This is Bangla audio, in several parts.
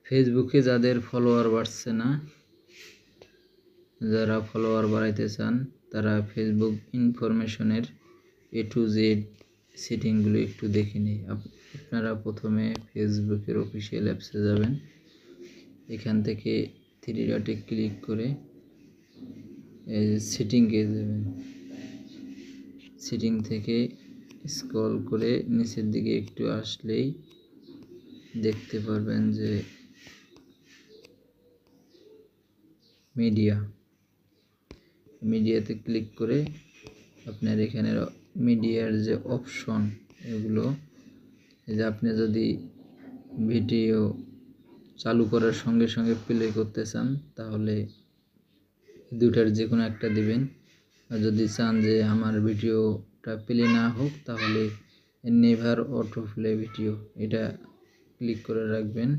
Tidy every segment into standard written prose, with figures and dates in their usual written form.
ফেসবুকে যাদের ফলোয়ার বাড়ছে না, যারা ফলোয়ার বাড়াইতে চান তারা ফেসবুক ইনফরমেশনের A to Z সেটিংগুলো একটু দেখে নিই। আপনারা প্রথমে ফেসবুকের অফিসিয়াল অ্যাপসে যাবেন। এখান থেকে 3 ডটে ক্লিক করে সেটিংয়ে যাবেন। সেটিং থেকে স্ক্রল করে নিচের দিকে একটু আসলেই দেখতে পারবেন যে মিডিয়াতে ক্লিক করে আপনার এখানে মিডিয়ার যে অপশন এগুলো, এই যে আপনি যদি ভিডিও চালু করার সঙ্গে সঙ্গে প্লে করতে চান তাহলে দুটার যে কোনো একটা দিবেন। আর যদি চান যে আমার ভিডিওটা প্লে না হোক তাহলে নেভার অটো প্লে ভিডিও, এটা ক্লিক করে রাখবেন।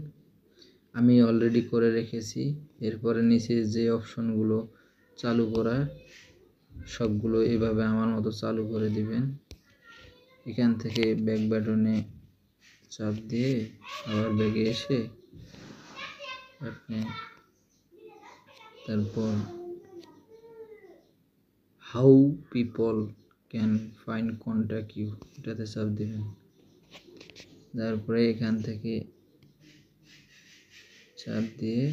আমি অলরেডি করে রেখেছি। এরপরে নিচে যে অপশনগুলো চালু করা সবগুলো এভাবে আমার মতো চালু করে দিবেন। এখান থেকে ব্যাক বাটনে চাপ দিয়ে আবার ব্যাগে এসে আপনি তারপর how people can find contact you এটাতে চাপ দিবেন। তারপরে এখান থেকে চাপ দিয়ে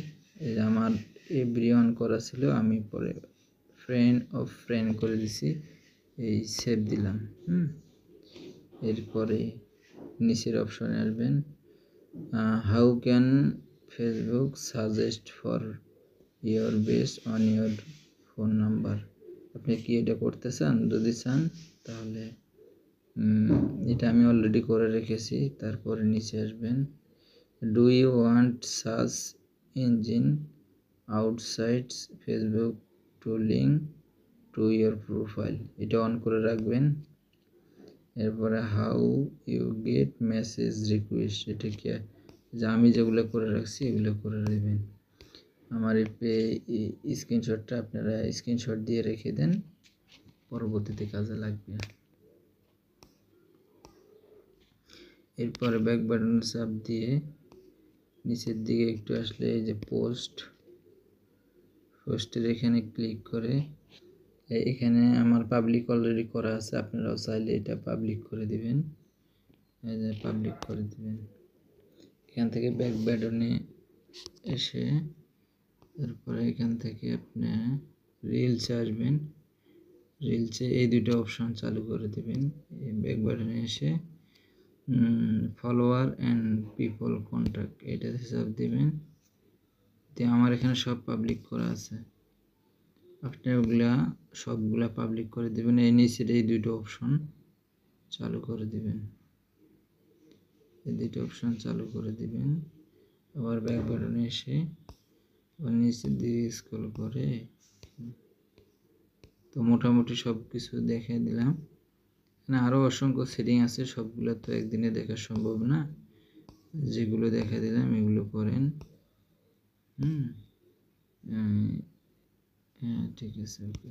এই যে আমার এভরিওয়ান করা ছিল, আমি পরে ফ্রেন্ড করে দিছি, এই সেভ দিলাম। এরপরে নিচের অপশনে আসবেন, how can Facebook suggest for your best on your phone number. আপনি কি এটা করতে চান? যদি চান তাহলে এটা আমি অলরেডি করে রেখেছি। তারপরে নিচে আসবেন, do you want search engine outside Facebook to link to your profile, এটা অন করে রাখবেন। এরপরে how you get message request, এটা কি যে আমি যেগুলো করে রাখছি এগুলো করে দেবেন। আমার এই স্ক্রিনশটটা আপনারা স্ক্রিনশট দিয়ে রেখে দেন, পরবর্তীতে কাজে লাগবে। এরপরে ব্যাক বাটন চাপ দিয়ে নিচের দিকে একটু আসলে এই যে পোস্টের এখানে ক্লিক করে এখানে আমার পাবলিক অলরেডি করা আছে, আপনারাও চাইলে এটা পাবলিক করে দিবেন। এই যে পাবলিক করে দিবেন। এখান থেকে ব্যাক বাটনে এসে তারপরে এখান থেকে আপনি রিলসে আসবেন। রিলসে এই দুটো অপশন চালু করে দিবেন। এই ব্যাক বাটনে এসে ফলোয়ার অ্যান্ড পিপল কন্ট্যাক্ট এটাতে চাপ দিবেন। তো আমার এখানে সব পাবলিক করা আছে, আপনি ওগুলা সবগুলা পাবলিক করে দিবেন। এই নিচের এই দুটো অপশন চালু করে দিবেন, এই দুটো অপশন চালু করে দিবেন। আবার ব্যাক বাটনে এসে আবার নিচের দিকে স্ক্রল করে, তো মোটামুটি সব কিছু দেখে দিলাম। এখানে আরও অসংখ্য সেটিং আছে, সবগুলো তো একদিনে দেখা সম্ভব না। যেগুলো দেখা দিলাম এগুলো করেন। হ্যাঁ ঠিক আছে, ওকে।